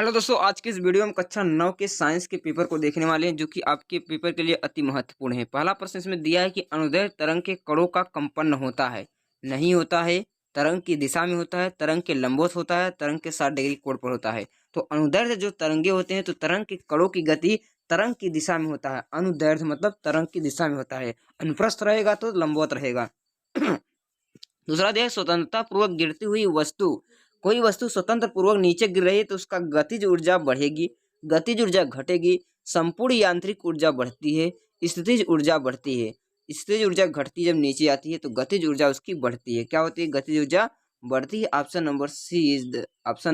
Hello दोस्तों, आज की इस वीडियो में कक्षा 9 के साइंस के पेपर को देखने वाले हैं जो कि आपके पेपर के लिए अति महत्वपूर्ण है। पहला प्रश्न इसमें दिया है कि अनुदैर्घ्य तरंग के कणों का कंपन होता है, नहीं होता है, तरंग की दिशा में होता है, तरंग के लंबवत होता है, तरंग के 60 डिग्री कोण पर होता है। तो अनुदैर्घ्य जो तरंगे होते हैं तो तरंग के कणों की गति तरंग की दिशा में होता है। अनुदैर्घ्य मतलब तरंग की दिशा में होता है, अनुप्रस्थ रहेगा तो लंबवत रहेगा। दूसरा दिया है स्वतंत्रता पूर्वक गिरती हुई वस्तु, कोई वस्तु स्वतंत्र पूर्वक नीचे गिर रही है तो उसका गतिज ऊर्जा बढ़ेगी, गतिज ऊर्जा घटेगी, संपूर्ण यांत्रिक ऊर्जा बढ़ती है, स्थितिज ऊर्जा बढ़ती है। स्थितिज ऊर्जा घटती जब नीचे आती है तो गतिज ऊर्जा उसकी बढ़ती है। क्या होती है? गतिज ऊर्जा बढ़ती है। Option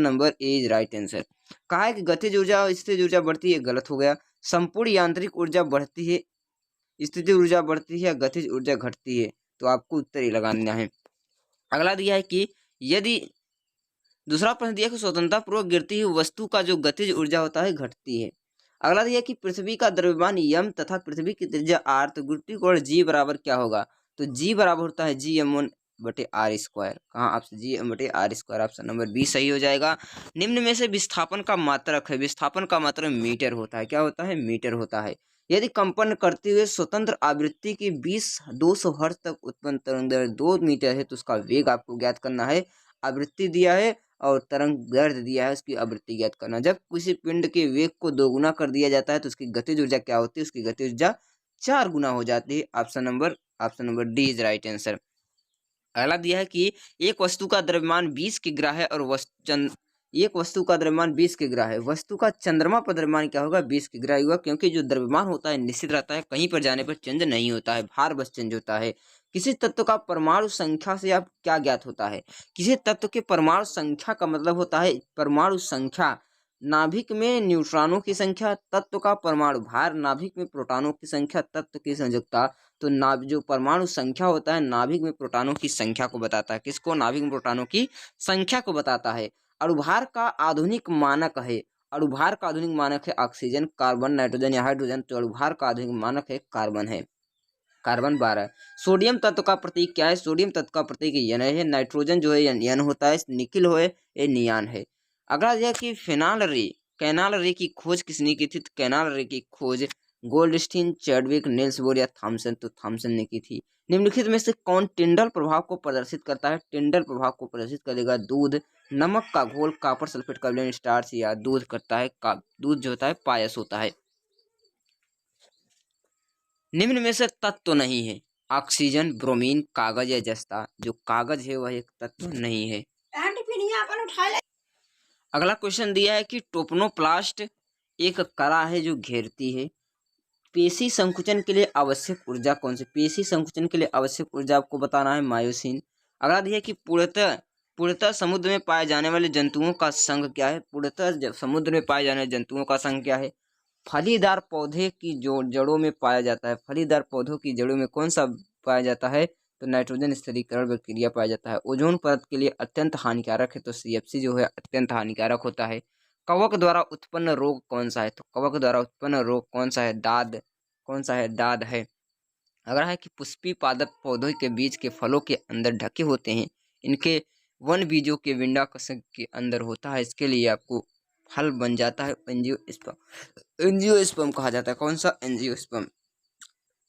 number A is right answer. कहा है कि गतिज ऊर्जा और स्थितिज ऊर्जा बढ़ती है, गलत हो गया। संपूर्ण यांत्रिक ऊर्जा बढ़ती है, स्थितिज ऊर्जा बढ़ती है, गतिज ऊर्जा घटती है। तो आपको उत्तर ही लगाना है। अगला दिया है कि यदि दूसरा प्रश्न दिया कि स्वतंत्रता पूर्वक गिरती हुई वस्तु का जो गतिज ऊर्जा होता है घटती है। अगला दिया कि पृथ्वी का द्रव्यमान यम तथा पृथ्वी की त्रिज्या आर, तो गुरुत्वाकर्षण जी बराबर क्या होगा? तो जी बराबर होता है GM1/r²। कहाँ? आपसे GM/r²। ऑप्शन नंबर बी सही हो जाएगा। निम्न में से विस्थापन का मात्रक है, विस्थापन का मात्रक मीटर होता है। क्या होता है? मीटर होता है। यदि कंपन करते हुए स्वतंत्र आवृत्ति की 200 हर्ट्ज तक उत्पन्न तरंग दैर्घ्य 2 मीटर है तो उसका वेग आपको ज्ञात करना है। आवृत्ति दिया है और तरंग दैर्घ्य दिया है, उसकी आवृत्ति ज्ञात करना। जब किसी पिंड के वेग को 2 गुना कर दिया जाता है तो उसकी गतिज ऊर्जा क्या होती है? उसकी गतिज ऊर्जा 4 गुना हो जाती है। Option number D is right answer. अगला दिया है कि एक वस्तु का द्रव्यमान 20 किग्रा है और एक वस्तु का द्रव्यमान 20 किग्रा है, वस्तु का चंद्रमा पर द्रव्यमान क्या होगा? 20 किग्रा ही होगा, क्योंकि जो द्रव्यमान होता है निश्चित रहता है, कहीं पर जाने पर चेंज नहीं होता है, भार बस चेंज होता है। किसी तत्व का परमाणु संख्या से आप क्या ज्ञात होता है? किसी तत्व के परमाणु संख्या का मतलब होता है परमाणु संख्या, नाभिक में न्यूट्रॉनों की संख्या, तत्व का परमाणु भार, नाभिक में प्रोटॉनों की संख्या, तत्व की संयुक्ता। तो जो परमाणु संख्या होता है नाभिक में प्रोटॉनों की संख्या को बताता है। किसको? नाभिक में प्रोटॉनों की संख्या को बताता है। अणुभार का आधुनिक मानक है, अणुभार का आधुनिक मानक है ऑक्सीजन, कार्बन, नाइट्रोजन या हाइड्रोजन। तो अणुभार का आधुनिक मानक है कार्बन है, कार्बन 12। सोडियम तत्व का प्रतीक क्या है? सोडियम तत्व का प्रतीक N है। नाइट्रोजन जो है N होता है, निकिल हो है ये नियान है। अगला यह कि कैनाल रे की खोज किसने की थी? तो कैनाल रे की खोज गोल्डस्टीन, चैडविक, नील्स बोर या थॉमसन। तो थॉमसन ने की थी। निम्नलिखित में से कौन टिंडल प्रभाव को प्रदर्शित करता है? टिंडल प्रभाव को प्रदर्शित करेगा दूध, नमक का घोल, कॉपर सल्फेट, कार्बोनेट स्टार्च या दूध करता है दूध जो होता है पायस होता है। निम्न में से तत्व नहीं है, ऑक्सीजन, ब्रोमीन, कागज या जस्ता। जो कागज है वह एक तत्व नहीं है। अगला क्वेश्चन दिया है कि टोपनोप्लास्ट एक कला है जो घेरती है। पेशी संकुचन के लिए आवश्यक ऊर्जा कौन सी? पेशी संकुचन के लिए आवश्यक ऊर्जा आपको बताना है मायोसिन। अगला दिया है कि पूर्णतः समुद्र में पाए जाने वाले जंतुओं का संघ क्या है? पूर्णतः समुद्र में पाए जाने वाले जंतुओं का संघ क्या है? फलीदार पौधे की जो जड़ों में पाया जाता है, फलीदार पौधों की जड़ों में कौन सा पाया जाता है? तो नाइट्रोजन स्थिरीकरण बैक्टीरिया पाया जाता है। ओजोन परत के लिए अत्यंत हानिकारक है, तो CFC जो है अत्यंत हानिकारक होता है। कवक द्वारा उत्पन्न रोग कौन सा है? तो कवक द्वारा उत्पन्न रोग कौन सा है? दाद। कौन सा है? दाद है। अगला है कि पुष्पी पादप पौधों के बीज के फलों के अंदर ढके होते हैं, इनके वन बीजों के विंडाकशक के अंदर होता है, इसके लिए आपको फल बन जाता है एंजियोस्पर्म। एंजियोस्पर्म कहा जाता है। कौन सा? एंजियोस्पर्म।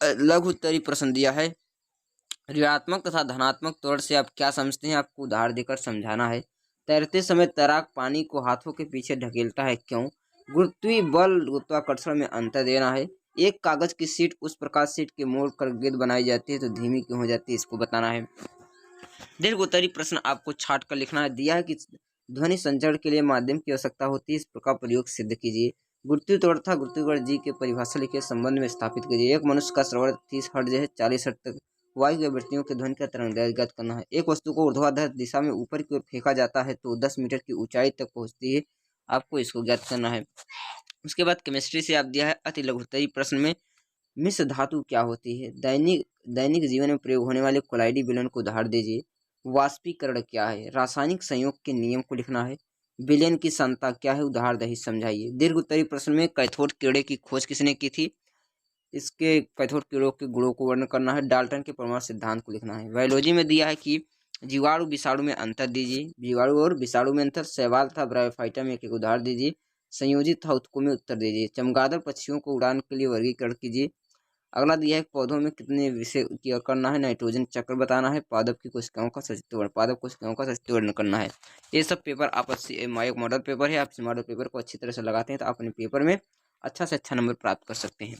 लघु उत्तरीय प्रश्न दिया है, ऋणात्मक तथा धनात्मक तौर से आप क्या समझते हैं? आपको उदाहरण देकर समझाना है। तैरते समय तैराक पानी को हाथों के पीछे ढकेलता है, क्यों? गुरुत्वीय बल गुरुत्वाकर्षण में अंतर देना है। एक कागज की शीट उस प्रकार शीट के मोड़ कर गेंद बनाई जाती है तो धीमी क्यों हो जाती है? इसको बताना है। दीर्घ उत्तरीय प्रश्न आपको छाट कर लिखना है। दिया है कि ध्वनि संचरण के लिए माध्यम की आवश्यकता होती है, इस प्रकार प्रयोग सिद्ध कीजिए। गुरुत्वीय त्वरण तथा गुरुत्वाकर्षण जी के परिभाषा लिखे, संबंध में स्थापित कीजिए। एक मनुष्य का श्रवण 30 हर्ट्ज है, 40 हर्ट्ज तक वायु की आवृत्तियों के ध्वनि का तरंग दैर्घ्य ज्ञात करना है। एक वस्तु को ऊर्ध्वाधर दिशा में ऊपर की ओर फेंका जाता है तो 10 मीटर की ऊंचाई तक पहुंचती है, आपको इसको ज्ञात करना है। उसके बाद केमिस्ट्री से आप दिया है अति लघु उत्तरीय प्रश्न में मिश्र धातु क्या होती है? दैनिक जीवन में प्रयोग होने वाले कोलाइडी विलयन को उदाहरण दीजिए। वाष्पीकरण क्या है? रासायनिक संयोग के नियम को लिखना है। विलयन की सांद्रता क्या है? उदाहरण दही समझाइए। दीर्घ उत्तरीय प्रश्न में कैथोड कीड़े की खोज किसने की थी? इसके कैथोड कीड़ों के गुणों को वर्णन करना है। डाल्टन के परमाणु सिद्धांत को लिखना है। बायोलॉजी में दिया है कि जीवाणु विषाणु में अंतर दीजिए। जीवाणु और विषाणु में अंतर। शैवाल तथा ब्रायोफाइटा में एक उदाहरण दीजिए। संयोजित था उत्कों में उत्तर दीजिए। चमगादड़ पक्षियों को उड़ान के लिए वर्गीकरण कीजिए। अगला दिया है पौधों में कितने विषय क्या करना है, नाइट्रोजन चक्र बताना है, पादप की कोशिकाओं का सचित्र पादप कोशिकाओं का सचित्र करना है। ये सब पेपर आप एक मॉडल पेपर है। आप इस मॉडल पेपर को अच्छी तरह से लगाते हैं तो आप अपने पेपर में अच्छा से अच्छा नंबर प्राप्त कर सकते हैं।